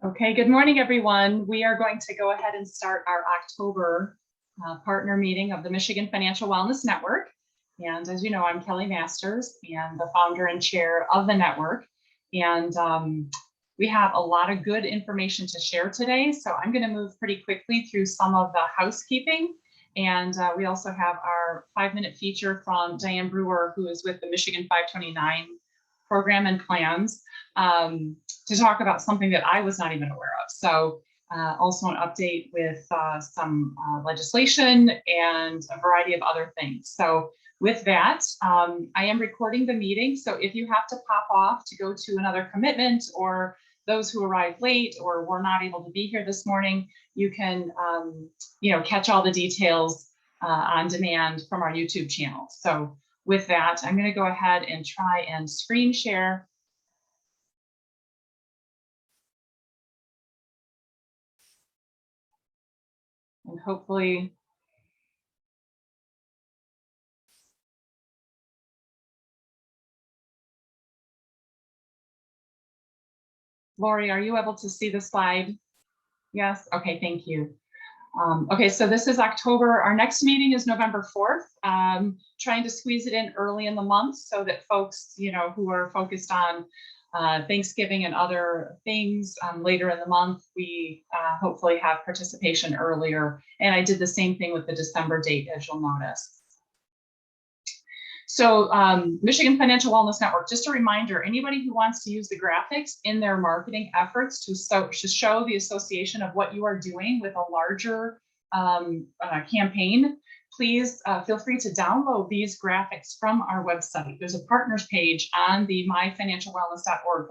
Okay, good morning, everyone. We are going to go ahead and start our October partner meeting of the Michigan Financial Wellness Network. And as you know, I'm Kelly Masters and the founder and chair of the network. And we have a lot of good information to share today. So I'm going to move pretty quickly through some of the housekeeping. And we also have our 5-minute feature from Diane Brewer, who is with the Michigan 529 program and plans. To talk about something that I was not even aware of. So also an update with some legislation and a variety of other things. So with that, I am recording the meeting. So if you have to pop off to go to another commitment, or those who arrived late or were not able to be here this morning, you can catch all the details on demand from our YouTube channel. So with that, I'm going to go ahead and try and screen share. And hopefully, Laurie, are you able to see the slide? Yes, okay, thank you. Okay, so this is October. Our next meeting is November 4th. Trying to squeeze it in early in the month so that folks, who are focused on Thanksgiving and other things later in the month, we hopefully have participation earlier. And I did the same thing with the December date, as you'll notice. So Michigan Financial Wellness Network, just a reminder, anybody who wants to use the graphics in their marketing efforts to show the association of what you are doing with a larger campaign, please feel free to download these graphics from our website. There's a partners page on the myfinancialwellness.org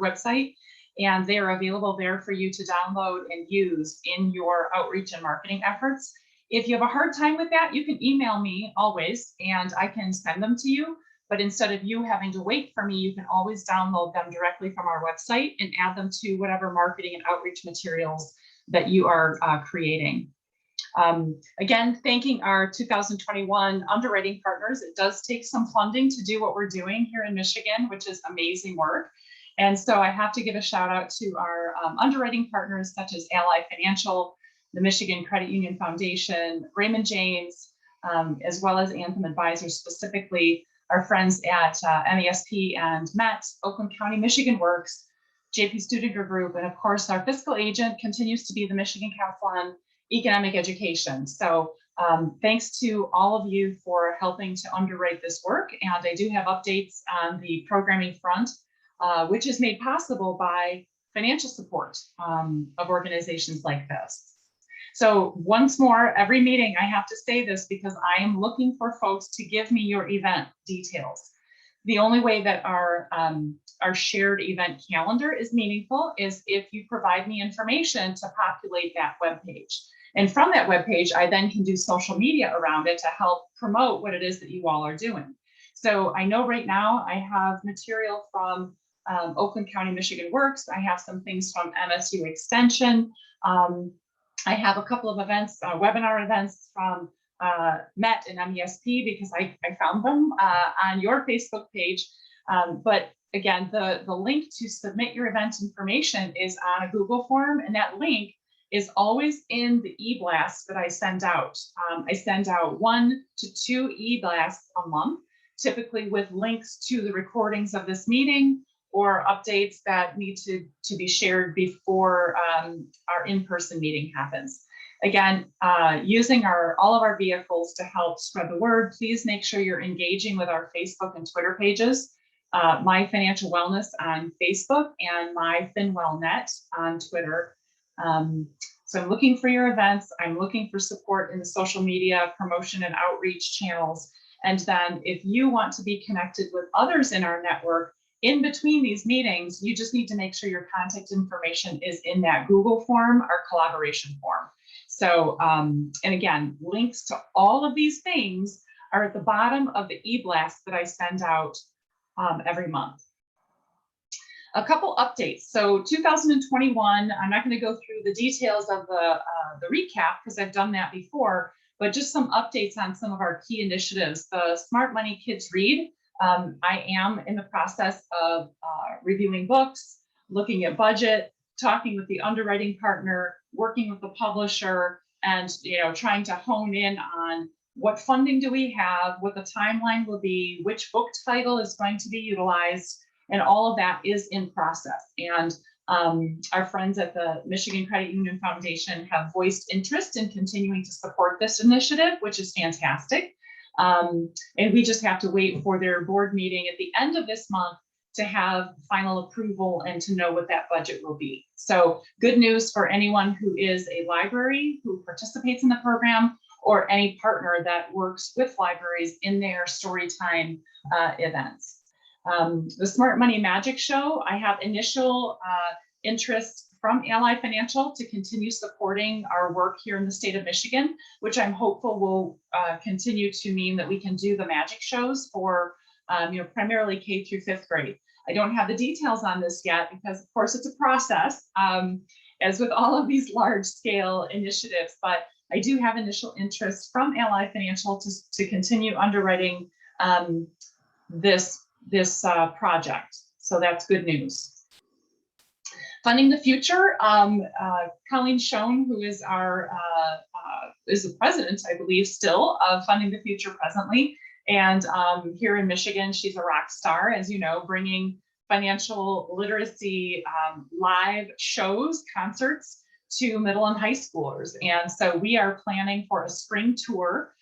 website, and they are available there for you to download and use in your outreach and marketing efforts. If you have a hard time with that, you can email me always, and I can send them to you. But instead of you having to wait for me, you can always download them directly from our website and add them to whatever marketing and outreach materials that you are creating. Again, thanking our 2021 underwriting partners. It does take some funding to do what we're doing here in Michigan, which is amazing work. And so I have to give a shout out to our underwriting partners, such as Ally Financial, the Michigan Credit Union Foundation, Raymond James, as well as Anthem Advisors, specifically our friends at MESP and MET, Oakland County Michigan Works, JP Studinger Group, and of course our fiscal agent continues to be the Michigan Council on Economic Education. So thanks to all of you for helping to underwrite this work. And I do have updates on the programming front, which is made possible by financial support of organizations like this. So once more, every meeting, I have to say this because I am looking for folks to give me your event details. The only way that our shared event calendar is meaningful is if you provide me information to populate that webpage. And from that webpage, I then can do social media around it to help promote what it is that you all are doing. So I know right now I have material from Oakland County Michigan Works. I have some things from MSU Extension. I have a couple of events, webinar events from MET and MESP because I found them on your Facebook page. But again, the link to submit your event information is on a Google form, and that link is always in the e-blasts that I send out. I send out 1 to 2 e-blasts a month, typically with links to the recordings of this meeting or updates that need to be shared before our in-person meeting happens. Again, using all of our vehicles to help spread the word, please make sure you're engaging with our Facebook and Twitter pages, My Financial Wellness on Facebook and MyFinWellNet on Twitter. So I'm looking for your events. I'm looking for support in the social media promotion and outreach channels. And then if you want to be connected with others in our network, in between these meetings, you just need to make sure your contact information is in that Google form or collaboration form. So, and again, links to all of these things are at the bottom of the e-blast that I send out every month. A couple updates. So 2021, I'm not going to go through the details of the recap because I've done that before, but just some updates on some of our key initiatives. The Smart Money Kids Read. I am in the process of reviewing books, looking at budget, talking with the underwriting partner, working with the publisher, and trying to hone in on what funding do we have, what the timeline will be, which book title is going to be utilized, and all of that is in process. And our friends at the Michigan Credit Union Foundation have voiced interest in continuing to support this initiative, which is fantastic. And we just have to wait for their board meeting at the end of this month to have final approval and to know what that budget will be. So good news for anyone who is a library who participates in the program, or any partner that works with libraries in their storytime events. The Smart Money Magic Show, I have initial interest from Ally Financial to continue supporting our work here in the state of Michigan, which I'm hopeful will continue to mean that we can do the magic shows for primarily K through 5th grade. I don't have the details on this yet because, of course, it's a process, as with all of these large scale initiatives, but I do have initial interest from Ally Financial to continue underwriting this project. So that's good news. Funding the Future, Colleen Schoen, who is is the president, I believe, still of Funding the Future presently. And here in Michigan, she's a rock star, as you know, bringing financial literacy live shows, concerts to middle and high schoolers. And so we are planning for a spring tour,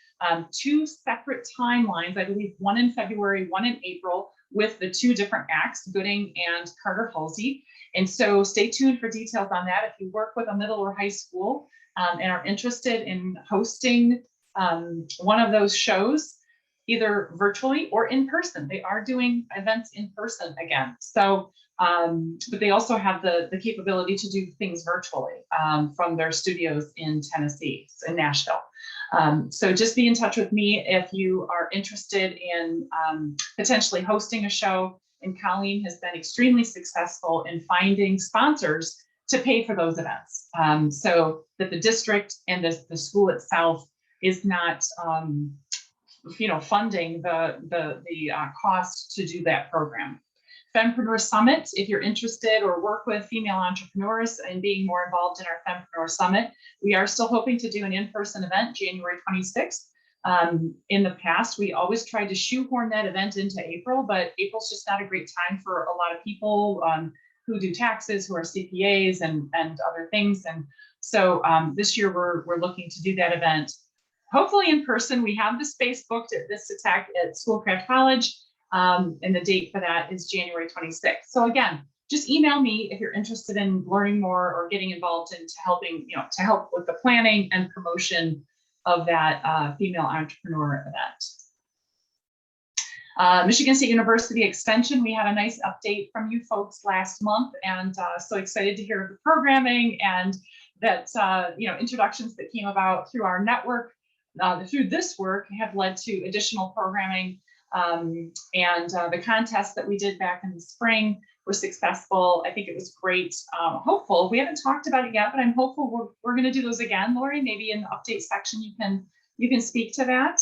2 separate timelines, I believe one in February, one in April, with the 2 different acts, Gooding and Carter Halsey. And so stay tuned for details on that. If you work with a middle or high school and are interested in hosting one of those shows, either virtually or in person. They are doing events in person again. So, but they also have the capability to do things virtually from their studios in Tennessee, in Nashville. So just be in touch with me if you are interested in potentially hosting a show. And Colleen has been extremely successful in finding sponsors to pay for those events, so that the district and the school itself is not funding the cost to do that program. Fempreneur Summit, if you're interested or work with female entrepreneurs and being more involved in our Fempreneur Summit, we are still hoping to do an in-person event January 26th. In the past, we always tried to shoehorn that event into April, but April's just not a great time for a lot of people who do taxes, who are CPAs and other things. And so this year we're looking to do that event hopefully in person. We have the space booked at Vista Tech at Schoolcraft College, and the date for that is January 26th. So again, just email me if you're interested in learning more or getting involved into helping, to help with the planning and promotion of that female entrepreneur event. Michigan State University Extension, we had a nice update from you folks last month, and so excited to hear the programming and that introductions that came about through our network. Through this work have led to additional programming, and the contest that we did back in the spring were successful. I think it was great. Hopeful, we haven't talked about it yet, but I'm hopeful we're going to do those again. Laurie, maybe in the update section you can speak to that.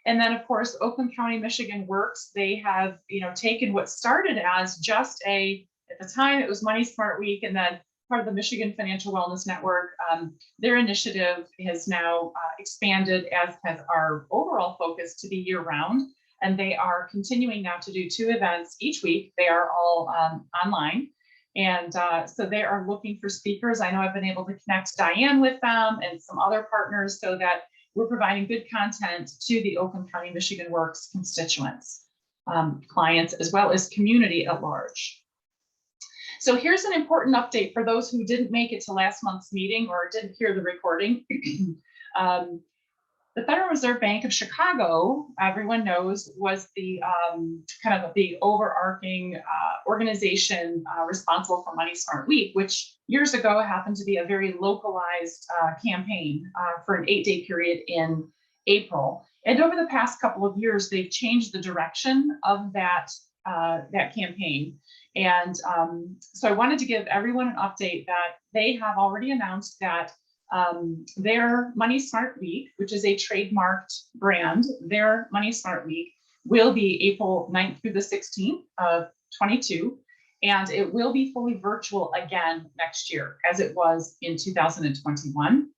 And then of course, Oakland County, Michigan Works. They have taken what started as just at the time it was Money Smart Week, and then part of the Michigan Financial Wellness Network. Their initiative has now expanded, as has our overall focus, to be year-round. And they are continuing now to do 2 events each week. They are all online. And so they are looking for speakers. I know I've been able to connect Diane with them and some other partners so that we're providing good content to the Oakland County, Michigan Works constituents, clients, as well as community at large. So here's an important update for those who didn't make it to last month's meeting or didn't hear the recording. The Federal Reserve Bank of Chicago, everyone knows, was the kind of the overarching organization responsible for Money Smart Week, which years ago happened to be a very localized campaign for an 8-day period in April. And over the past couple of years, they've changed the direction of that campaign. And so I wanted to give everyone an update that they have already announced that their Money Smart Week, which is a trademarked brand, their Money Smart Week will be April 9th through the 16th of 22. And it will be fully virtual again next year, as it was in 2021.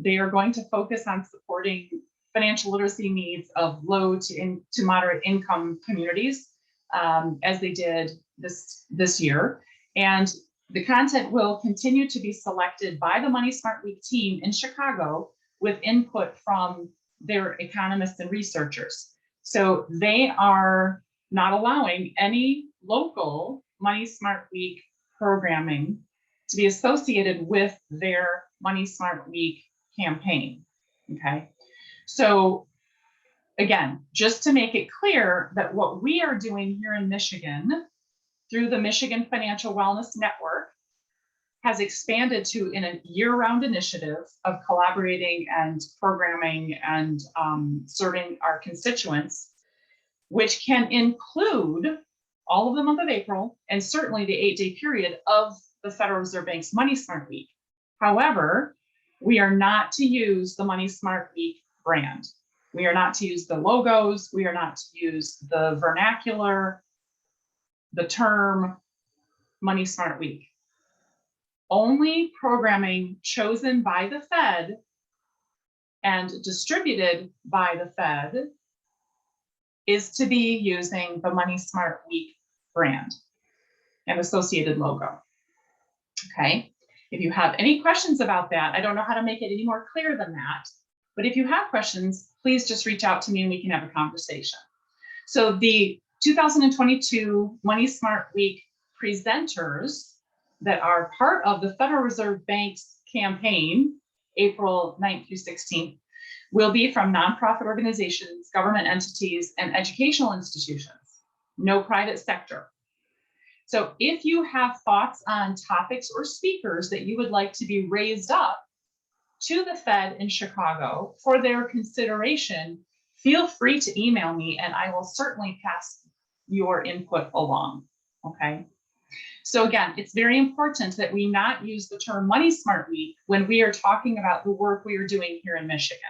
They are going to focus on supporting financial literacy needs of low to moderate income communities, as they did this year. And the content will continue to be selected by the Money Smart Week team in Chicago with input from their economists and researchers. So they are not allowing any local Money Smart Week programming to be associated with their Money Smart Week campaign. Okay. So again, just to make it clear that what we are doing here in Michigan through the Michigan Financial Wellness Network has expanded to a year-round initiative of collaborating and programming and serving our constituents, which can include all of the month of April and certainly the 8-day period of the Federal Reserve Bank's Money Smart Week. However, we are not to use the Money Smart Week brand. We are not to use the logos. We are not to use the vernacular, the term Money Smart Week. Only programming chosen by the Fed and distributed by the Fed is to be using the Money Smart Week brand and associated logo. Okay. If you have any questions about that, I don't know how to make it any more clear than that, but if you have questions, please just reach out to me and we can have a conversation. So the 2022 Money Smart Week presenters that are part of the Federal Reserve Bank's campaign, April 9th through 16th, will be from nonprofit organizations, government entities, and educational institutions, no private sector. So if you have thoughts on topics or speakers that you would like to be raised up to the Fed in Chicago for their consideration, feel free to email me and I will certainly pass your input along, okay? So again, it's very important that we not use the term Money Smart Week when we are talking about the work we are doing here in Michigan.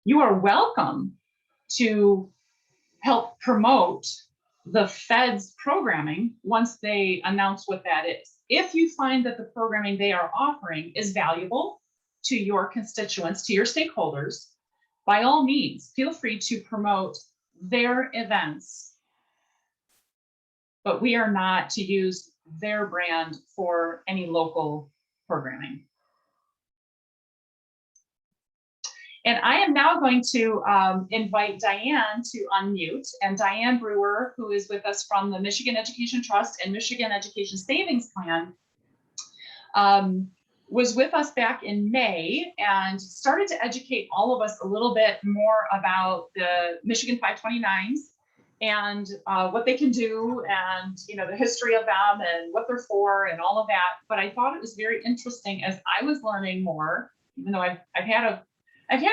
You are welcome to help promote the Fed's programming once they announce what that is. If you find that the programming they are offering is valuable to your constituents, to your stakeholders, by all means, feel free to promote their events. But we are not to use their brand for any local programming. And I am now going to invite Diane to unmute. And Diane Brewer, who is with us from the Michigan Education Trust and Michigan Education Savings Plan, was with us back in May and started to educate all of us a little bit more about the Michigan 529s and what they can do and the history of them and what they're for and all of that. But I thought it was very interesting as I was learning more, even though I've had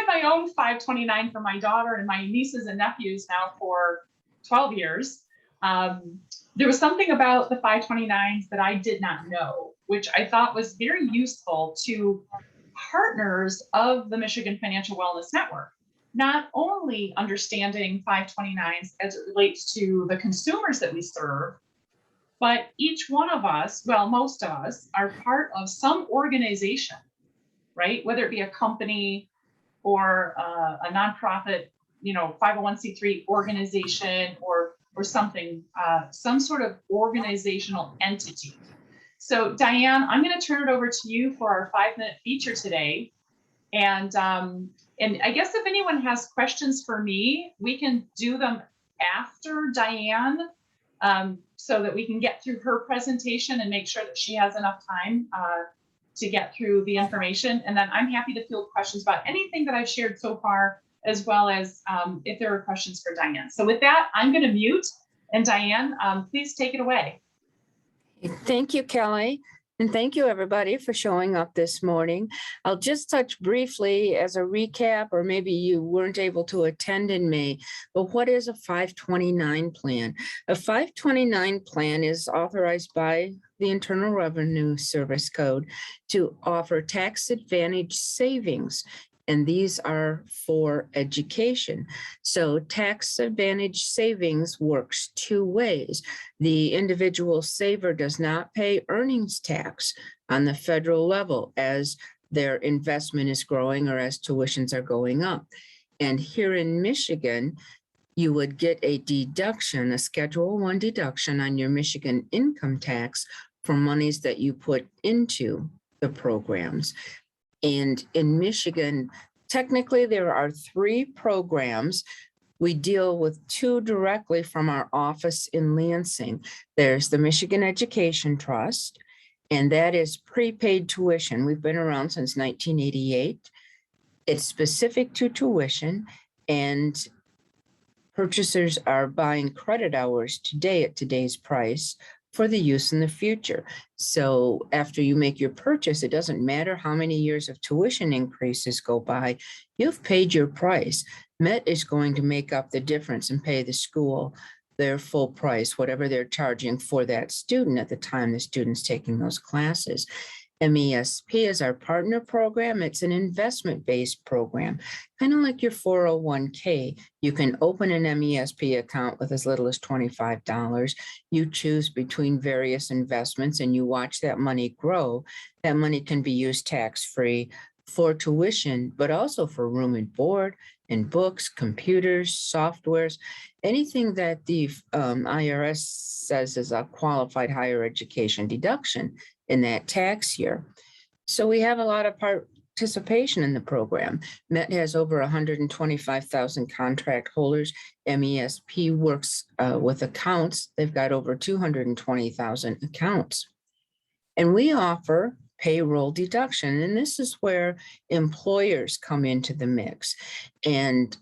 my own 529 for my daughter and my nieces and nephews now for 12 years. There was something about the 529s that I did not know, which I thought was very useful to partners of the Michigan Financial Wellness Network. Not only understanding 529s as it relates to the consumers that we serve, but each one of us, well, most of us, are part of some organization, right? Whether it be a company or a nonprofit, 501c3 organization or something, some sort of organizational entity. So Diane, I'm going to turn it over to you for our 5-minute feature today. And I guess if anyone has questions for me, we can do them after Diane so that we can get through her presentation and make sure that she has enough time to get through the information. And then I'm happy to field questions about anything that I've shared so far, as well as if there are questions for Diane. So with that, I'm going to mute. And Diane, please take it away. Thank you, Kelly. And thank you, everybody, for showing up this morning. I'll just touch briefly as a recap, or maybe you weren't able to attend in May, but what is a 529 plan? A 529 plan is authorized by the Internal Revenue Service Code to offer tax advantage savings And these are for education. So tax advantage savings works two ways. The individual saver does not pay earnings tax on the federal level as their investment is growing or as tuitions are going up. And here in Michigan, you would get a deduction, a Schedule I deduction on your Michigan income tax for monies that you put into the programs. And in Michigan, technically, there are 3 programs. We deal with 2 directly from our office in Lansing. There's the Michigan Education Trust, and that is prepaid tuition. We've been around since 1988. It's specific to tuition, and purchasers are buying credit hours today at today's price for the use in the future. So after you make your purchase, it doesn't matter how many years of tuition increases go by, you've paid your price. Met is going to make up the difference and pay the school their full price, whatever they're charging for that student at the time the student's taking those classes. MESP is our partner program. It's an investment-based program, kind of like your 401k. You can open an MESP account with as little as $25. You choose between various investments and you watch that money grow. That money can be used tax-free for tuition, but also for room and board and books, computers, softwares, anything that the IRS says is a qualified higher education deduction in that tax year. So we have a lot of participation in the program. Met has over 125,000 contract holders. MESP works with accounts. They've got over 220,000 accounts. And we offer payroll deduction. And this is where employers come into the mix. And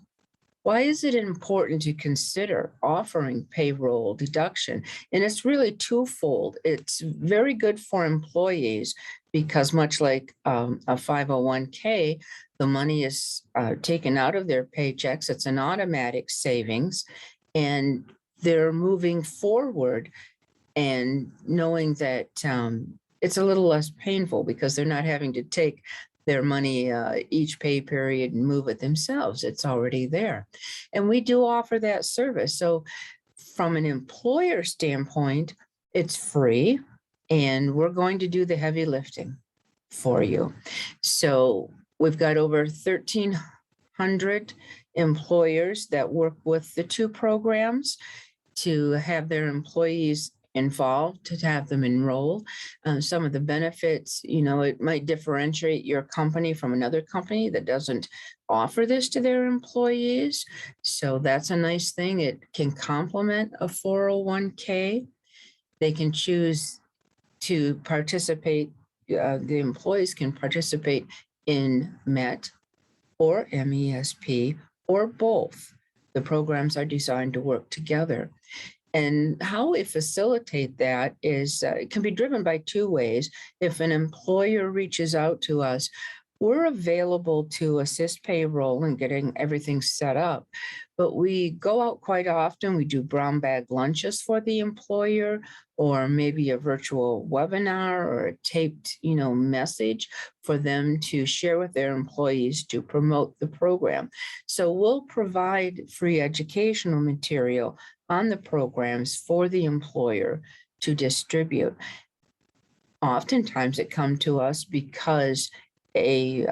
why is it important to consider offering payroll deduction? And it's really twofold. It's very good for employees because much like a 501k, the money is taken out of their paychecks. It's an automatic savings, and they're moving forward and knowing that it's a little less painful because they're not having to take their money each pay period and move it themselves. It's already there. And we do offer that service. So from an employer standpoint, it's free and we're going to do the heavy lifting for you. So we've got over 1,300 employers that work with the 2 programs to have their employees involved, to have them enroll. Some of the benefits, it might differentiate your company from another company that doesn't offer this to their employees. So that's a nice thing. It can complement a 401k. They can choose to participate. The employees can participate in MET or MESP or both. The programs are designed to work together. And how we facilitate that is it can be driven by 2 ways. If an employer reaches out to us, we're available to assist payroll and getting everything set up. But we go out quite often. We do brown bag lunches for the employer, or maybe a virtual webinar or a taped, message for them to share with their employees to promote the program. So we'll provide free educational material on the programs for the employer to distribute. Oftentimes it comes to us because a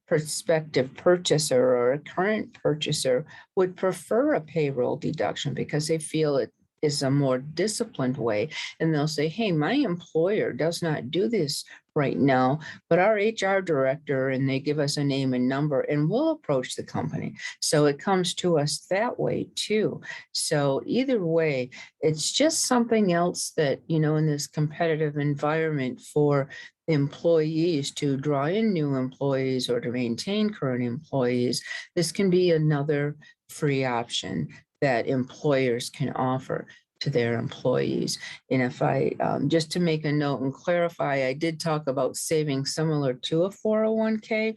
prospective purchaser or a current purchaser would prefer a payroll deduction because they feel it is a more disciplined way. And they'll say, hey, my employer does not do this right now, but our HR director, and they give us a name and number, and we'll approach the company. So it comes to us that way too. So either way, it's just something else that, in this competitive environment for employees to draw in new employees or to maintain current employees, this can be another free option that employers can offer to their employees. And if I, just to make a note and clarify, I did talk about savings similar to a 401k.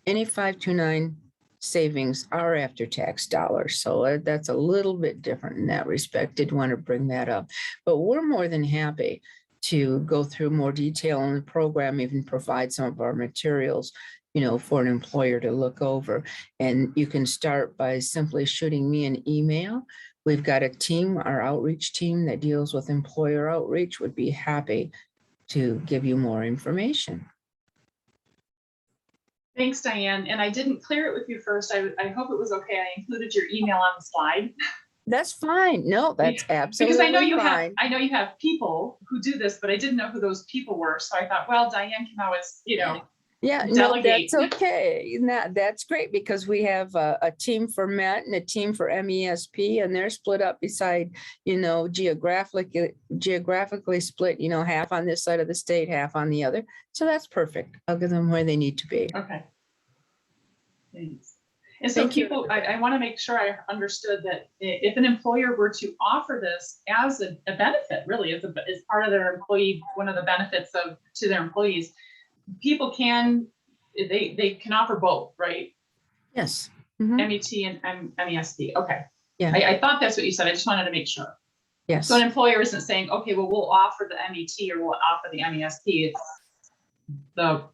Any 529 savings are after-tax dollars. So that's a little bit different in that respect. Did want to bring that up. But we're more than happy to go through more detail on the program, even provide some of our materials for an employer to look over. And you can start by simply shooting me an email. We've got a team, our outreach team that deals with employer outreach would be happy to give you more information. Thanks, Diane. And I didn't clear it with you first. I hope it was okay. I included your email on the slide. That's fine. No, that's absolutely because I know you fine. have people who do this, but I didn't know who those people were. So I thought, well, Diane can always, Yeah, delegate. no, that's okay. That's great because we have a team for MET and a team for MESP, and they're split up beside, geographically split, half on this side of the state, half on the other. So that's perfect. I'll give them where they need to be. Okay. Thanks. And so people, I want to make sure I understood that if an employer were to offer this as a benefit, really, as part of their employee, one of the benefits to their employees, people can, they can offer both, right? Yes. MET and MESP. Okay. Yeah. I thought that's what you said. I just wanted to make sure. Yes. So an employer isn't saying, okay, well, we'll offer the MET or we'll offer the MESP. It's the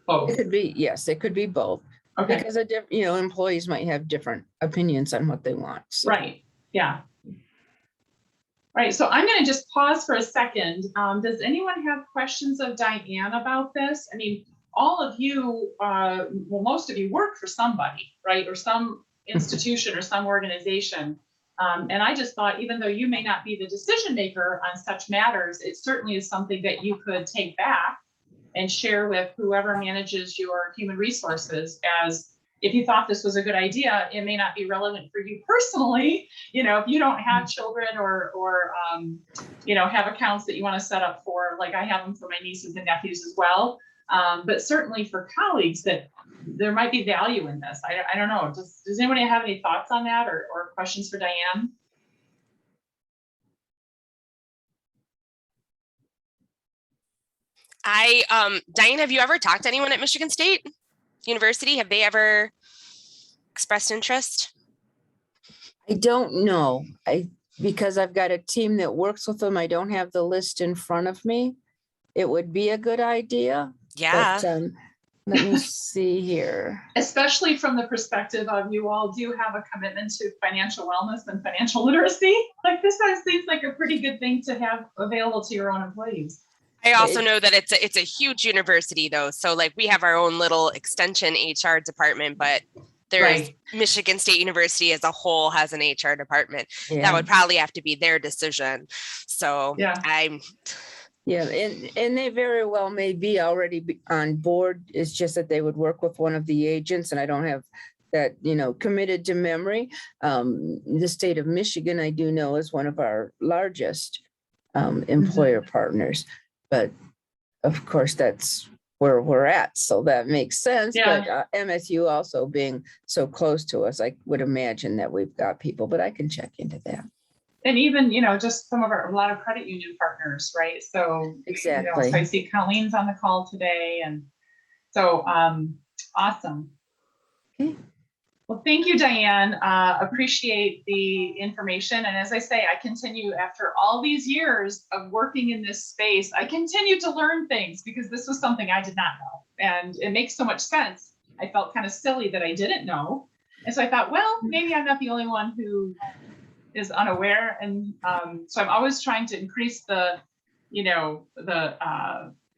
both. It could be, yes, it could be both. Okay. Because employees might have different opinions on what they want. So. Right. Yeah. Right. So I'm going to just pause for a second. Does anyone have questions of Diane about this? I mean, all of you, most of you work for somebody, right? Or some institution or some organization. And I just thought, even though you may not be the decision maker on such matters, it certainly is something that you could take back and share with whoever manages your human resources. As if you thought this was a good idea, it may not be relevant for you personally, if you don't have children or have accounts that you want to set up for, like I have them for my nieces and nephews as well. But certainly for colleagues that there might be value in this. I don't know. Does anybody have any thoughts on that or questions for Diane? Diane, have you ever talked to anyone at Michigan State University? Have they ever expressed interest? I don't know. Because I've got a team that works with them. I don't have the list in front of me. It would be a good idea. Yeah. But, let me see here. Especially from the perspective of you all do have a commitment to financial wellness and financial literacy. Like this seems like a pretty good thing to have available to your own employees. I also know that it's a huge university though. So like we have our own little extension HR department, but there's Michigan State University as a whole has an HR department. Yeah. That would probably have to be their decision. So and they very well may be already on board. It's just that they would work with one of the agents, and I don't have that, committed to memory. The state of Michigan, I do know, is one of our largest employer partners. But of course, that's where we're at. So that makes sense. Yeah. But MSU also being so close to us, I would imagine that we've got people, but I can check into that. And even, just some of a lot of credit union partners, right? So exactly. So I see Colleen's on the call today. And so awesome. Okay. Well, thank you, Diane. Appreciate the information. And as I say, I continue after all these years of working in this space, I continue to learn things because this was something I did not know. And it makes so much sense. I felt kind of silly that I didn't know. And so I thought, well, maybe I'm not the only one who is unaware. And so I'm always trying to increase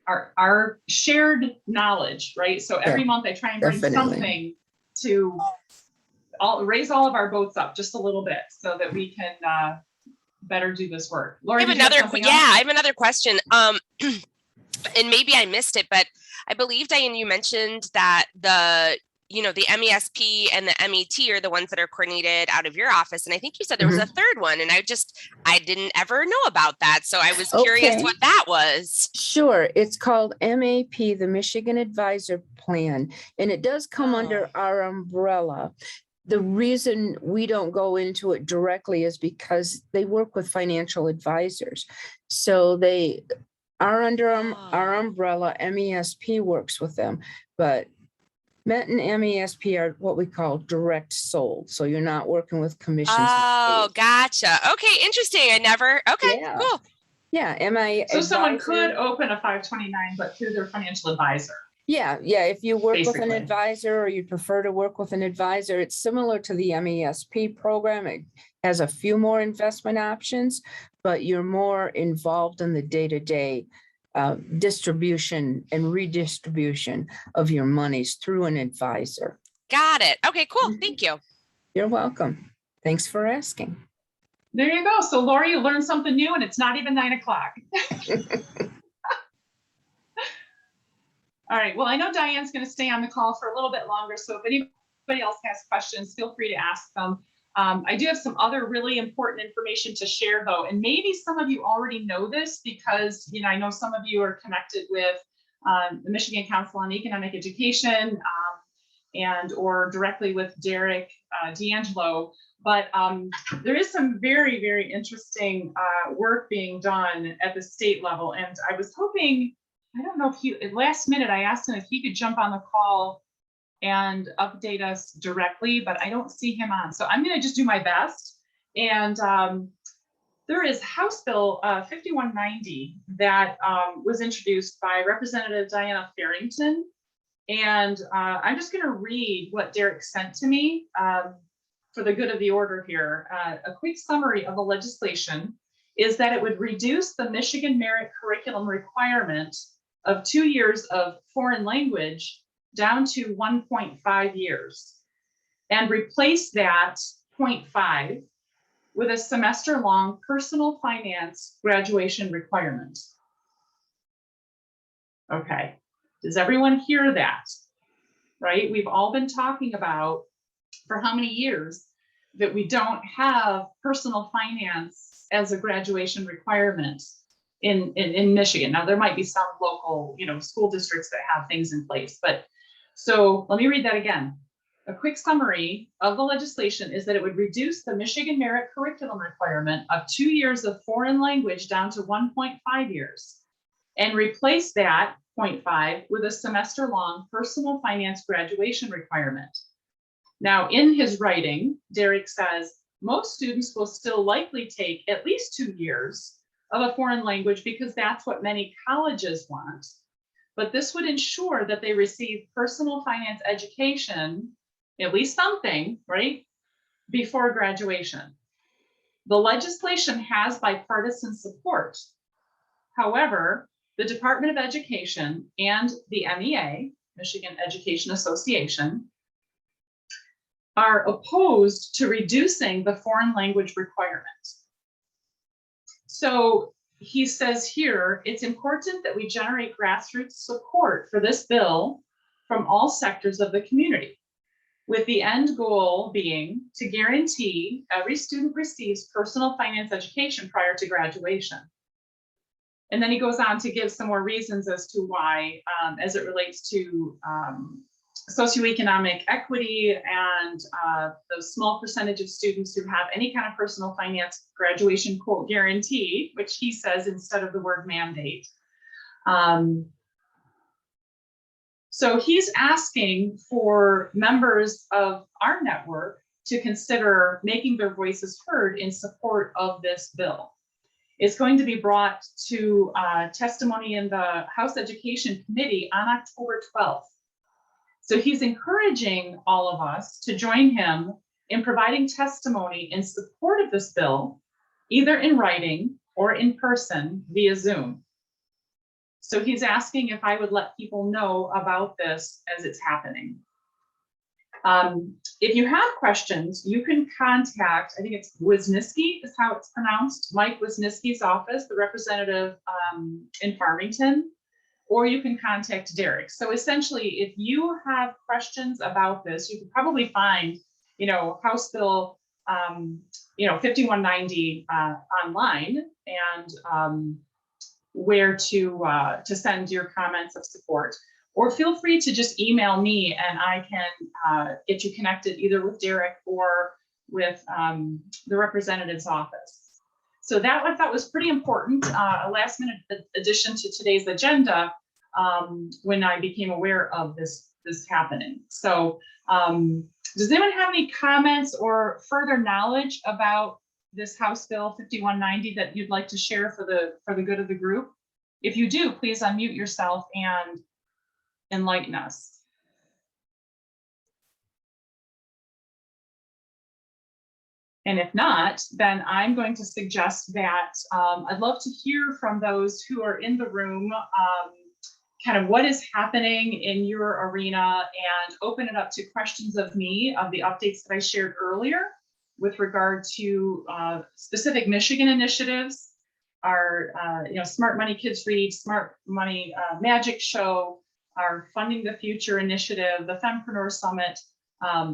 our shared knowledge, right? So every month I try and bring something to raise all of our boats up just a little bit so that we can better do this work. Laurie, I have another question. And maybe I missed it, but I believe, Diane, you mentioned that the MESP and the MET are the ones that are coordinated out of your office. And I think you said there was a third one, and I didn't ever know about that. So I was curious what that was. Sure. It's called MAP, the Michigan Advisor Plan, and it does come under our umbrella. The reason we don't go into it directly is because they work with financial advisors. So they are under our umbrella. MESP works with them, but MET and MESP are what we call direct sold. So you're not working with commissions. Oh, gotcha. Okay, interesting. Cool. Yeah. So someone could open a 529, but through their financial advisor. Yeah, if you work with an Basically. advisor or you prefer to work with an advisor, it's similar to the MESP program. It has a few more investment options, but you're more involved in the day-to-day distribution and redistribution of your monies through an advisor. Got it. Okay, cool. Thank you. You're welcome. Thanks for asking. There you go. So Laurie, you learned something new and it's not even 9 o'clock. All right. Well, I know Diane's going to stay on the call for a little bit longer. So if anybody else has questions, feel free to ask them. I do have some other really important information to share, though, and maybe some of you already know this because, you know, I know some of you are connected with the Michigan Council on Economic Education and or directly with Derek D'Angelo. But there is some very, very interesting work being done at the state level. And I was hoping, I don't know if he, at last minute, I asked him if he could jump on the call and update us directly, but I don't see him on. So I'm going to just do my best. And there is House Bill 5190 that was introduced by Representative Diana Farrington. And I'm just going to read what Derek sent to me for the good of the order here. A quick summary of the legislation is that it would reduce the Michigan merit curriculum requirement of 2 years of foreign language down to 1.5 years and replace that 0.5 with a semester-long personal finance graduation requirement. Okay, does everyone hear that? Right, we've all been talking about for how many years that we don't have personal finance as a graduation requirement in Michigan. Now there might be some local, you know, school districts that have things in place, but so let me read that again. A quick summary of the legislation is that it would reduce the Michigan merit curriculum requirement of 2 years of foreign language down to 1.5 years and replace that 0.5 with a semester-long personal finance graduation requirement. Now, in his writing, Derek says, most students will still likely take at least 2 years of a foreign language because that's what many colleges want. But this would ensure that they receive personal finance education, at least something, right, before graduation. The legislation has bipartisan support. However, the Department of Education and the MEA, Michigan Education Association, are opposed to reducing the foreign language requirement. So he says here, it's important that we generate grassroots support for this bill from all sectors of the community, with the end goal being to guarantee every student receives personal finance education prior to graduation. And then he goes on to give some more reasons as to why, as it relates to socioeconomic equity and the small percentage of students who have any kind of personal finance graduation quote guarantee, which he says instead of the word mandate. So he's asking for members of our network to consider making their voices heard in support of this bill. It's going to be brought to testimony in the House Education Committee on October 12th. So he's encouraging all of us to join him in providing testimony in support of this bill, either in writing or in person via Zoom. So he's asking if I would let people know about this as it's happening. If you have questions, you can contact, I think it's Wisniewski is how it's pronounced, Mike Wisniewski's office, the representative in Farmington, or you can contact Derek. So essentially, if you have questions about this, you can probably find, you know, House Bill, 5190 online and where to send your comments of support. Or feel free to just email me and I can get you connected either with Derek or with the representative's office. So that I thought was pretty important, a last minute addition to today's agenda when I became aware of this happening. So does anyone have any comments or further knowledge about this House Bill 5190 that you'd like to share for the good of the group? If you do, please unmute yourself and enlighten us. And if not, then I'm going to suggest that I'd love to hear from those who are in the room, kind of what is happening in your arena, and open it up to questions of me of the updates that I shared earlier with regard to specific Michigan initiatives, our Smart Money Kids Read, Smart Money Magic Show, our Funding the Future initiative, the Fempreneur Summit,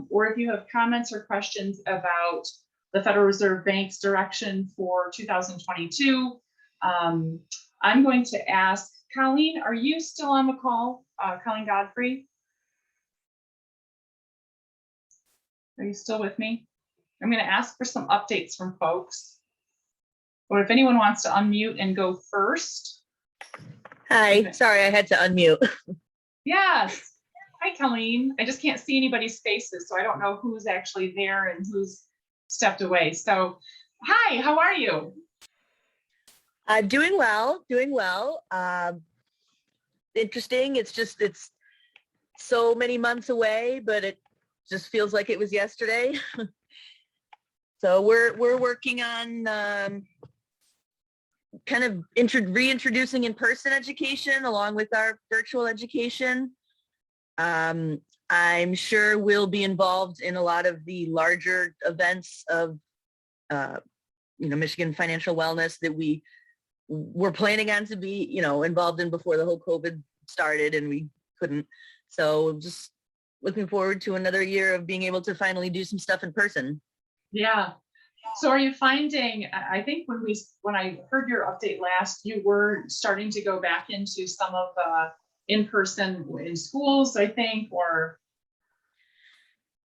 or if you have comments or questions about the Federal Reserve Bank's direction for 2022. I'm going to ask Colleen, are you still on the call? Colleen Godfrey? Are you still with me? I'm going to ask for some updates from folks. Or if anyone wants to unmute and go first. Hi, sorry, I had to unmute. Yes. Hi, Colleen. I just can't see anybody's faces, so I don't know who's actually there and who's stepped away. So, hi, how are you? Doing well, doing well. Interesting. It's so many months away, but it just feels like it was yesterday. So we're working on kind of reintroducing in-person education along with our virtual education. I'm sure we'll be involved in a lot of the larger events of, Michigan Financial Wellness that we were planning on to be, involved in before the whole COVID started and we couldn't. So just looking forward to another year of being able to finally do some stuff in person. Yeah. So are you finding, I think when I heard your update last, you were starting to go back into some of the in-person in schools, I think, or?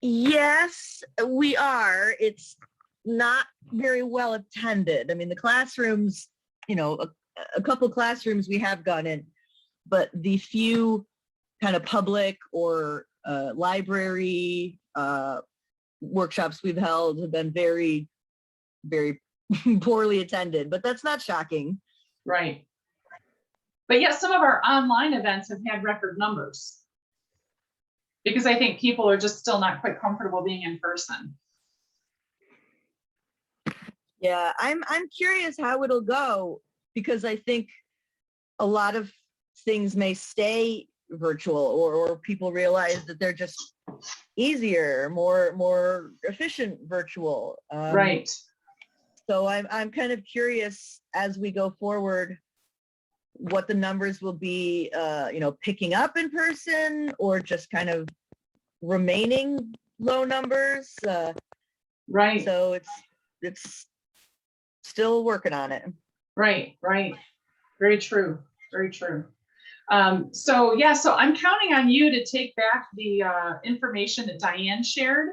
Yes, we are. It's not very well attended. I mean, the classrooms, a couple classrooms we have gone in, but the few kind of public or library workshops we've held have been very, very poorly attended, but that's not shocking. Right. But yes, some of our online events have had record numbers because I think people are just still not quite comfortable being in person. Yeah, I'm curious how it'll go because I think a lot of things may stay virtual or people realize that they're just easier, more efficient virtual. Right. So I'm kind of curious as we go forward what the numbers will be, picking up in person or just kind of remaining low numbers. Right. So it's still working on it. Right. Very true. Very true. So I'm counting on you to take back the information that Diane shared.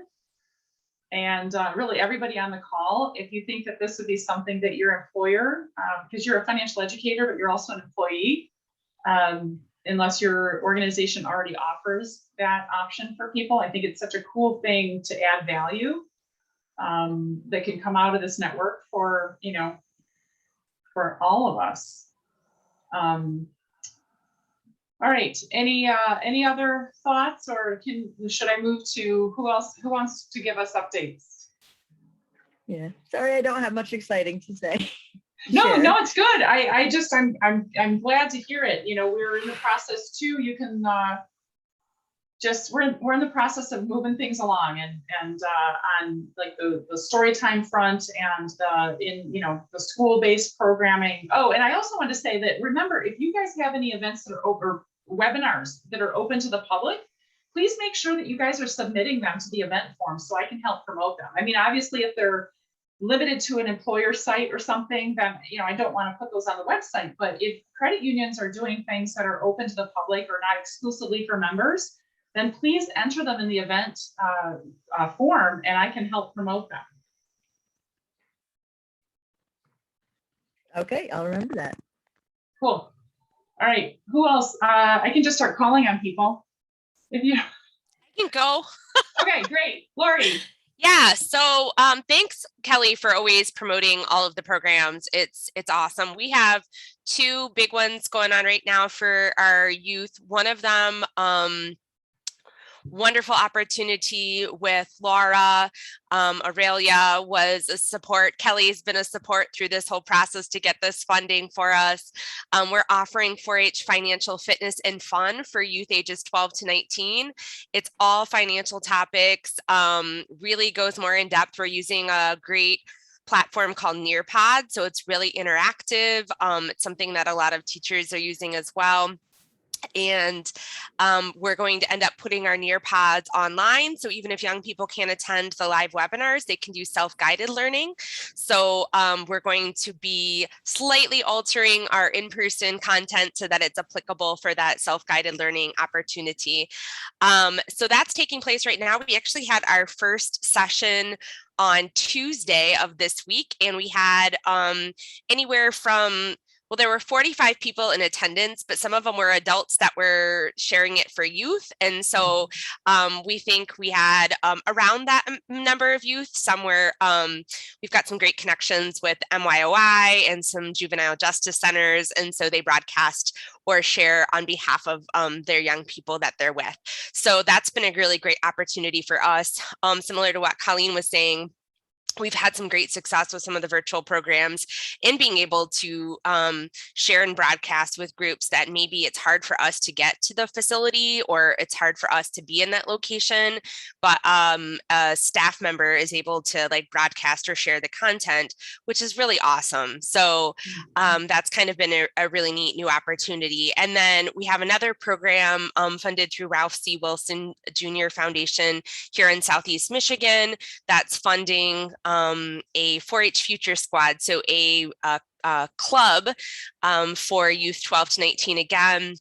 And really everybody on the call, if you think that this would be something that your employer, because you're a financial educator, but you're also an employee, unless your organization already offers that option for people, I think it's such a cool thing to add value that can come out of this network for, for all of us. All right, any other thoughts, or should I move to who wants to give us updates? Yeah, sorry, I don't have much exciting to say. No, it's good. I'm glad to hear it. We're in the process too. You can we're in the process of moving things along and on like the story time front and the school-based programming. Oh, and I also want to say that, remember, if you guys have any events that are over webinars that are open to the public, please make sure that you guys are submitting them to the event form so I can help promote them. I mean, obviously, if they're limited to an employer site or something, then I don't want to put those on the website. But if credit unions are doing things that are open to the public or not exclusively for members, then please enter them in the event form and I can help promote them. Okay, I'll remember that. Cool. All right, who else? I can just start calling on people. If you I can go. Okay, great. Laurie. Yeah, so thanks, Kelly, for always promoting all of the programs. It's awesome. We have two big ones going on right now for our youth. One of them, wonderful opportunity with Laura. Aurelia was a support. Kelly's been a support through this whole process to get this funding for us. We're offering 4-H financial fitness and fun for youth ages 12 to 19. It's all financial topics, really goes more in depth. We're using a great platform called Nearpod. So it's really interactive. It's something that a lot of teachers are using as well. And we're going to end up putting our Nearpods online. So even if young people can't attend the live webinars, they can do self-guided learning. So we're going to be slightly altering our in-person content so that it's applicable for that self-guided learning opportunity. So that's taking place right now. We actually had our first session on Tuesday of this week, and we had anywhere from, well, there were 45 people in attendance, but some of them were adults that were sharing it for youth. And so we think we had around that number of youth. Somewhere we've got some great connections with MYOI and some juvenile justice centers. And so they broadcast or share on behalf of their young people that they're with. So that's been a really great opportunity for us. Similar to what Colleen was saying, we've had some great success with some of the virtual programs in being able to share and broadcast with groups that maybe it's hard for us to get to the facility or it's hard for us to be in that location, but a staff member is able to like broadcast or share the content, which is really awesome. So that's kind of been a really neat new opportunity. And then we have another program funded through Ralph C. Wilson Jr. Foundation here in Southeast Michigan that's funding a 4-H Future Squad, so a club for youth 12 to 19 again.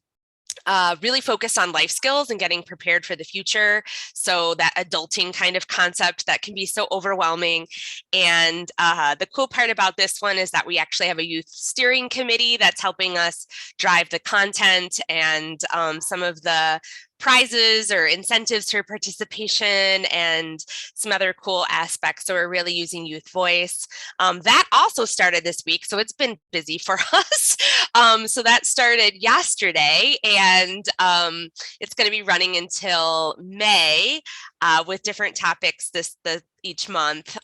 Really focus on life skills and getting prepared for the future. So that adulting kind of concept that can be so overwhelming. And the cool part about this one is that we actually have a youth steering committee that's helping us drive the content and some of the prizes or incentives for participation and some other cool aspects. So we're really using youth voice. That also started this week, so it's been busy for us. So that started yesterday, and it's going to be running until May with different topics each month.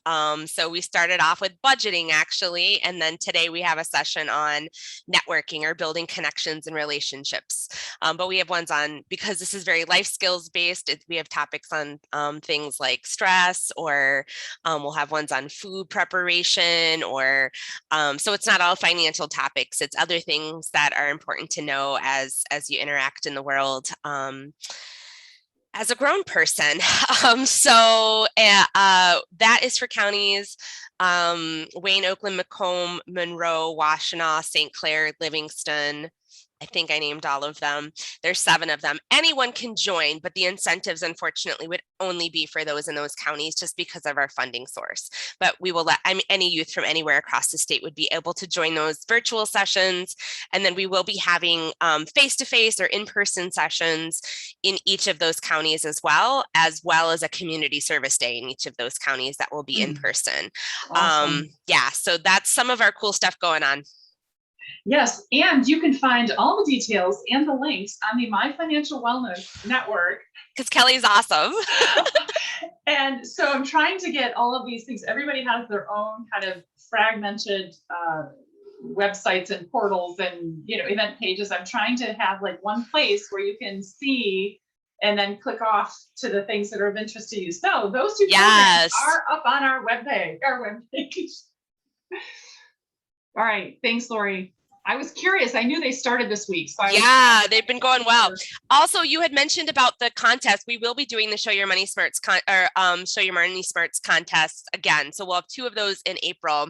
So we started off with budgeting actually, and then today we have a session on networking or building connections and relationships. But we have ones on, because this is very life skills based, we have topics on things like stress, or we'll have ones on food preparation, or so it's not all financial topics, it's other things that are important to know as you interact in the world. As a grown person. So that is for counties, Wayne, Oakland, Macomb, Monroe, Washtenaw, St. Clair, Livingston. I think I named all of them. There's 7 of them. Anyone can join, but the incentives, unfortunately, would only be for those in those counties just because of our funding source. But we will let any youth from anywhere across the state would be able to join those virtual sessions. And then we will be having face-to-face or in-person sessions in each of those counties as well as a community service day in each of those counties that will be in person. Awesome. Yeah, so that's some of our cool stuff going on. Yes, and you can find all the details and the links on the My Financial Wellness Network. Because Kelly's awesome. And so I'm trying to get all of these things. Everybody has their own kind of fragmented websites and portals and event pages. I'm trying to have like one place where you can see and then click off to the things that are of interest to you. So those 2 programs are up on our webpage. All right, thanks, Laurie. I was curious. I knew they started this week. So they've been going well. Also, you had mentioned about the contest. We will be doing the Show Your Money Smarts Show Your Money Smarts contests again. So we'll have 2 of those in April.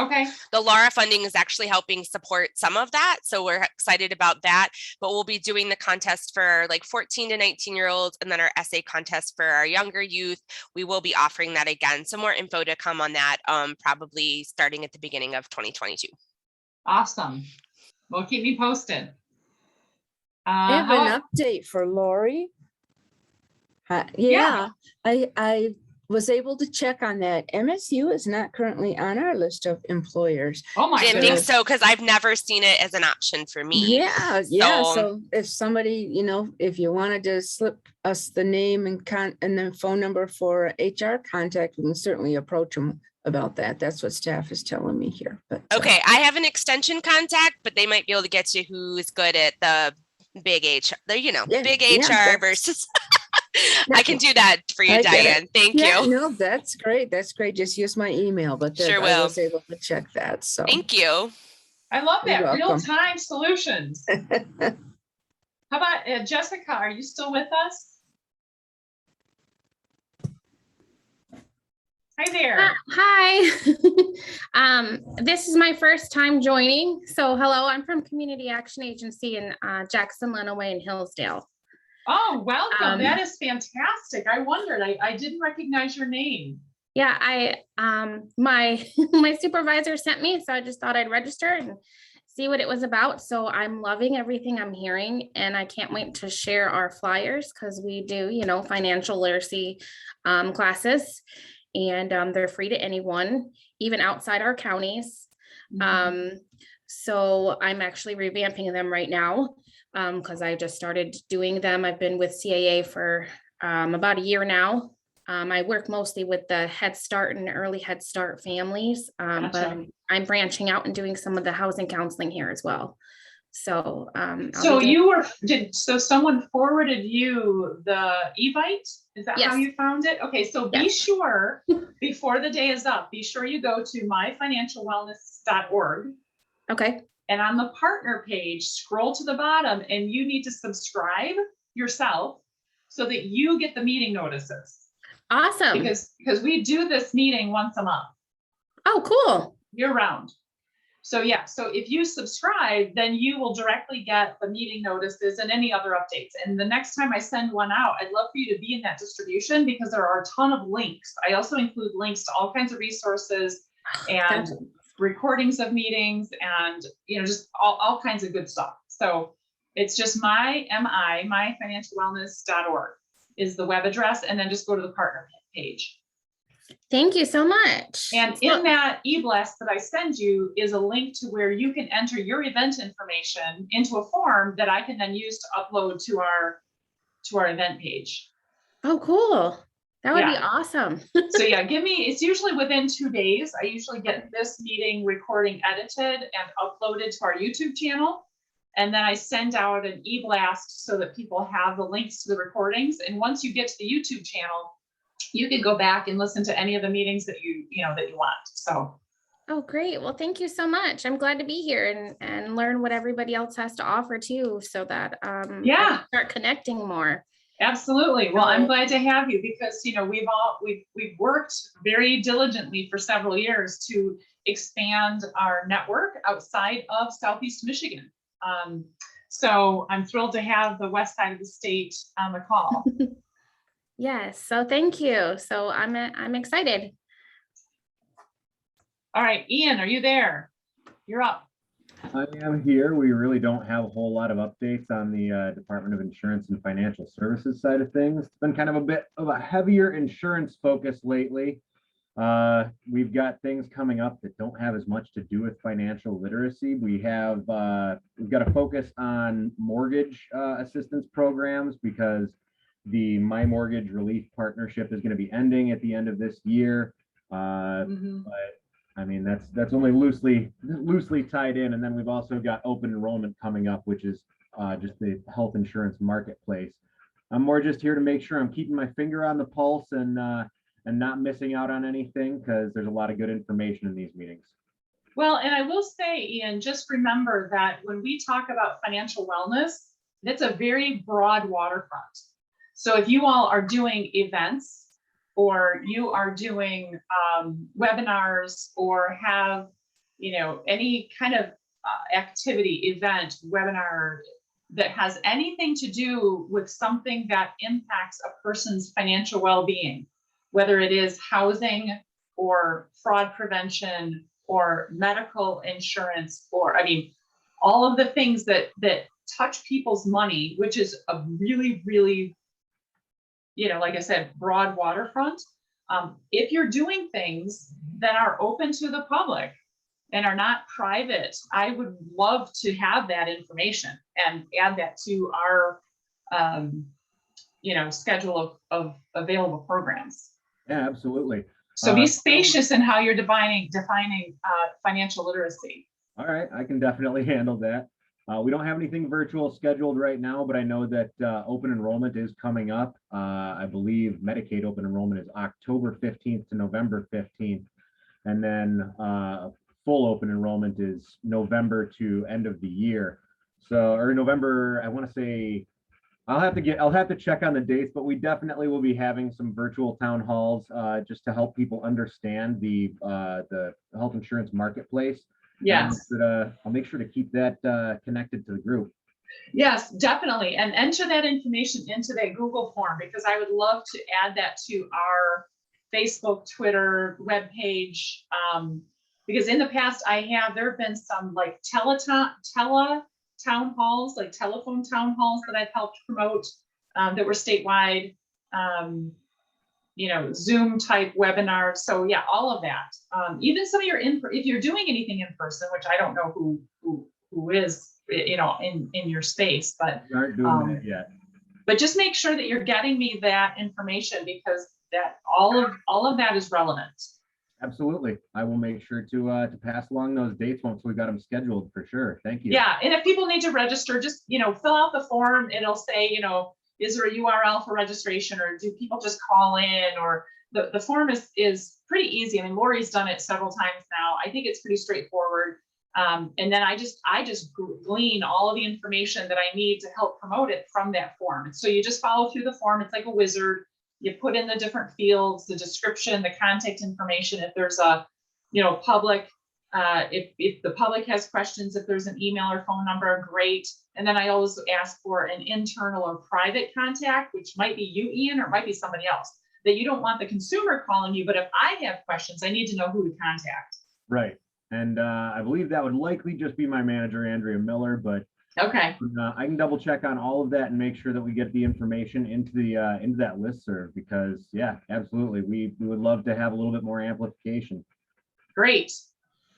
Okay. The Laura funding is actually helping support some of that. So we're excited about that, but we'll be doing the contest for like 14 to 19-year-olds and then our essay contest for our younger youth. We will be offering that again. Some more info to come on that, probably starting at the beginning of 2022. Awesome. Well, keep me posted. I have an update for Laurie. I was able to check on that. MSU is not currently on our list of employers. Oh my Didn't think goodness. so, because I've never seen it as an option for me. Yeah. So if somebody, if you wanted to slip us the name and the phone number for HR contact, we can certainly approach them about that. That's what staff is telling me here. But Okay, I have an extension contact, but they might be able to get you who's good at the big HR, big HR versus. I can do that for you, I get it. Diane. Thank yeah, you. no, that's great. That's great. Just use my email, but Sure I will. was able to check that. So Thank you. I love You're that. welcome. Real-time solutions. How about Jessica? Are you still with us? Hi there. Hi. This is my first time joining. So hello, I'm from Community Action Agency in Jackson, Lenawee, and Hillsdale. Oh, welcome. That is fantastic. I wondered. I didn't recognize your name. Yeah, my my supervisor sent me, so I just thought I'd register and see what it was about. So I'm loving everything I'm hearing, and I can't wait to share our flyers because we do, financial literacy classes, and they're free to anyone, even outside our counties. So I'm actually revamping them right now because I just started doing them. I've been with CAA for about a year now. I work mostly with the Head Start and early Head Start families, but Gotcha. I'm branching out and doing some of the housing counseling here as well. So, so someone forwarded you the Evite? Is that how Yes. you found it? Okay, so be sure before the day is up, be sure you go to myfinancialwellness.org. Okay. And on the partner page, scroll to the bottom and you need to subscribe yourself so that you get the meeting notices. Awesome. Because we do this meeting once a month. Oh, cool. Year round. So yeah, so if you subscribe, then you will directly get the meeting notices and any other updates. And the next time I send one out, I'd love for you to be in that distribution because there are a ton of links. I also include links to all kinds of resources and recordings of meetings and just all kinds of good stuff. So it's just myfinancialwellness.org is the web address, and then just go to the partner page. Thank you so much. And in that e-blast that I send you is a link to where you can enter your event information into a form that I can then use to upload to our event page. Oh, cool. That would be awesome. So yeah, it's usually within 2 days. I usually get this meeting recording edited and uploaded to our YouTube channel. And then I send out an e-blast so that people have the links to the recordings. And once you get to the YouTube channel, you can go back and listen to any of the meetings that you want. So. Oh, great. Well, thank you so much. I'm glad to be here and learn what everybody else has to offer too, so that I can start connecting more. Absolutely. Well, I'm glad to have you because we've worked very diligently for several years to expand our network outside of Southeast Michigan. So I'm thrilled to have the west side of the state on the call. Yes. So thank you. So I'm excited. All right, Ian, are you there? You're up. I am here. We really don't have a whole lot of updates on the Department of Insurance and Financial Services side of things. It's been kind of a bit of a heavier insurance focus lately. We've got things coming up that don't have as much to do with financial literacy. We've got to focus on mortgage assistance programs because the My Mortgage Relief Partnership is going to be ending at the end of this year. But I mean, that's only loosely tied in. And then we've also got open enrollment coming up, which is just the health insurance marketplace. I'm more just here to make sure I'm keeping my finger on the pulse and not missing out on anything because there's a lot of good information in these meetings. Well, and I will say, Ian, just remember that when we talk about financial wellness, it's a very broad waterfront. So if you all are doing events or you are doing webinars or have, any kind of activity, event, webinar that has anything to do with something that impacts a person's financial well-being, whether it is housing or fraud prevention or medical insurance, or all of the things that touch people's money, which is a really, really, like I said, broad waterfront. If you're doing things that are open to the public and are not private, I would love to have that information and add that to our, schedule of available programs. Yeah, absolutely. So be spacious in how you're defining financial literacy. All right, I can definitely handle that. We don't have anything virtual scheduled right now, but I know that open enrollment is coming up. I believe Medicaid open enrollment is October 15th to November 15th. And then full open enrollment is November to end of the year. So, or November, I want to say, I'll have to check on the dates, but we definitely will be having some virtual town halls just to help people understand the health insurance marketplace. Yes. I'll make sure to keep that connected to the group. Yes, definitely. And enter that information into that Google form, because I would love to add that to our Facebook, Twitter, webpage. Because in the past there have been some like town halls, like telephone town halls that I've helped promote that were statewide, Zoom type webinars. So yeah, all of that. Even some of your if you're doing anything in person, which I don't know who is, in your space, but We aren't doing that yet. But just make sure that you're getting me that information, because that all of that is relevant. Absolutely. I will make sure to pass along those dates once we got them scheduled for sure. Thank you. Yeah, and if people need to register, just fill out the form. It'll say, is there a URL for registration, or do people just call in? Or the form is pretty easy. I mean, Laurie's done it several times now. I think it's pretty straightforward. And then I just glean all of the information that I need to help promote it from that form. So you just follow through the form. It's like a wizard. You put in the different fields, the description, the contact information. If there's a, public, if the public has questions, if there's an email or phone number, great. And then I always ask for an internal or private contact, which might be you, Ian, or it might be somebody else, that you don't want the consumer calling you. But if I have questions, I need to know who to contact. Right. And I believe that would likely just be my manager, Andrea Miller, but okay. I can double check on all of that and make sure that we get the information into that listserv, because yeah, absolutely. We would love to have a little bit more amplification. Great.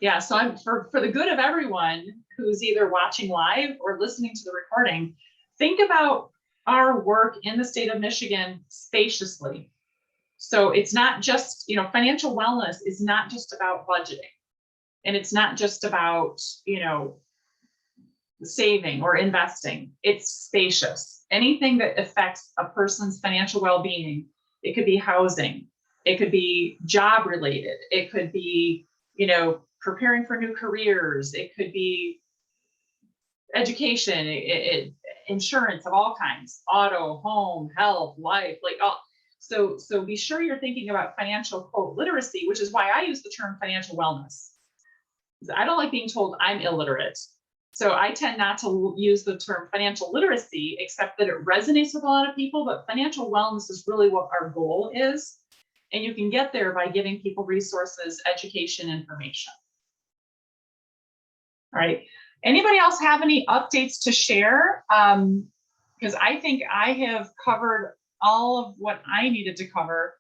Yeah. So I'm for the good of everyone who's either watching live or listening to the recording, think about our work in the state of Michigan spaciously. So it's not just, financial wellness is not just about budgeting. And it's not just about, saving or investing. It's spacious. Anything that affects a person's financial well-being. It could be housing. It could be job related. It could be, preparing for new careers. It could be education, insurance of all kinds, auto, home, health, life, like all. So be sure you're thinking about financial quote literacy, which is why I use the term financial wellness. I don't like being told I'm illiterate. So I tend not to use the term financial literacy, except that it resonates with a lot of people, but financial wellness is really what our goal is. And you can get there by giving people resources, education, information. All right. Anybody else have any updates to share? Because I think I have covered all of what I needed to cover.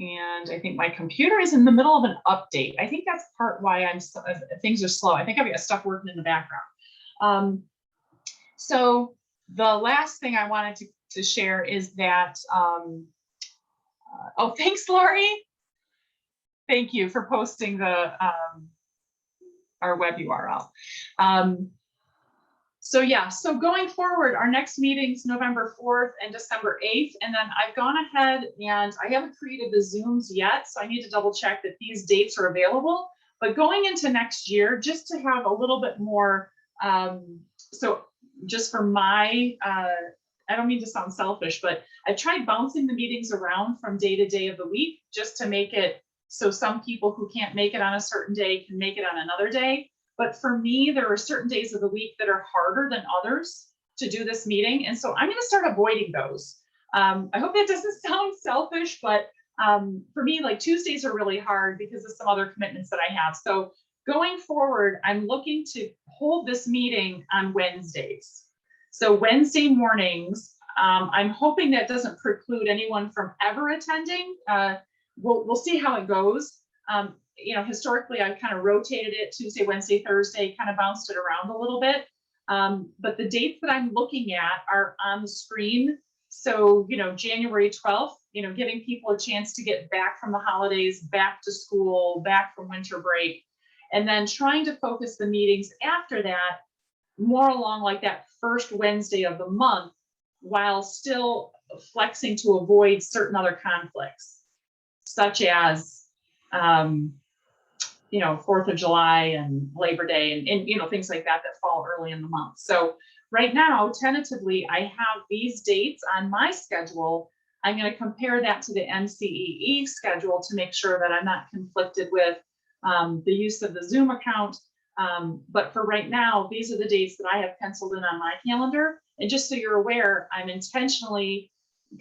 And I think my computer is in the middle of an update. I think that's part why things are slow. I think I've got stuff working in the background. So the last thing I wanted to share is that, oh, thanks, Laurie. Thank you for posting the our web URL. So yeah, so going forward, our next meeting's November 4th and December 8th. And then I've gone ahead and I haven't created the Zooms yet, so I need to double check that these dates are available. But going into next year, just to have a little bit more, so just for my, I don't mean to sound selfish, but I've tried bouncing the meetings around from day to day of the week, just to make it so some people who can't make it on a certain day can make it on another day. But for me, there are certain days of the week that are harder than others to do this meeting. And so I'm going to start avoiding those. I hope that doesn't sound selfish, but for me, like Tuesdays are really hard because of some other commitments that I have. So going forward, I'm looking to hold this meeting on Wednesdays. So Wednesday mornings, I'm hoping that doesn't preclude anyone from ever attending. We'll see how it goes. You know, historically, I've kind of rotated it Tuesday, Wednesday, Thursday, kind of bounced it around a little bit. But the dates that I'm looking at are on the screen. So, you know, January 12th, you know, giving people a chance to get back from the holidays, back to school, back from winter break, and then trying to focus the meetings after that more along like that first Wednesday of the month, while still flexing to avoid certain other conflicts, such as, you know, 4th of July and Labor Day and, you know, things like that that fall early in the month. So right now, tentatively, I have these dates on my schedule. I'm going to compare that to the NCEE schedule to make sure that I'm not conflicted with the use of the Zoom account. But for right now, these are the dates that I have penciled in on my calendar. And just so you're aware, I'm intentionally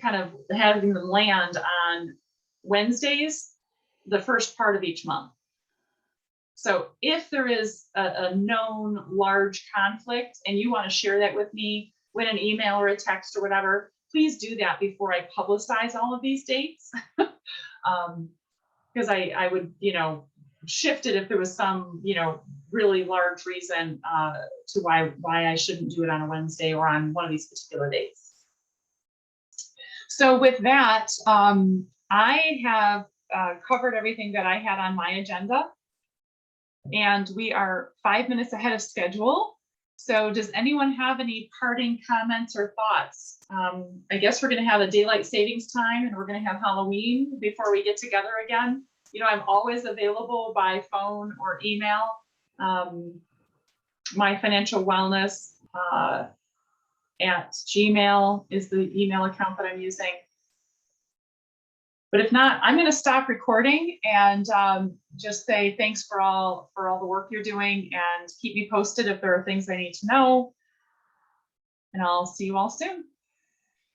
kind of having them land on Wednesdays, the first part of each month. So if there is a known large conflict and you want to share that with me with an email or a text or whatever, please do that before I publicize all of these dates. Because I would, you know, shift it if there was some, you know, really large reason to why I shouldn't do it on a Wednesday or on one of these particular dates. So with that, I have covered everything that I had on my agenda. And we are 5 minutes ahead of schedule. So does anyone have any parting comments or thoughts? I guess we're going to have a daylight savings time and we're going to have Halloween before we get together again. You know, I'm always available by phone or email. My financial wellness at Gmail is the email account that I'm using. But if not, I'm going to stop recording and just say thanks for all the work you're doing, and keep me posted if there are things I need to know. And I'll see you all soon.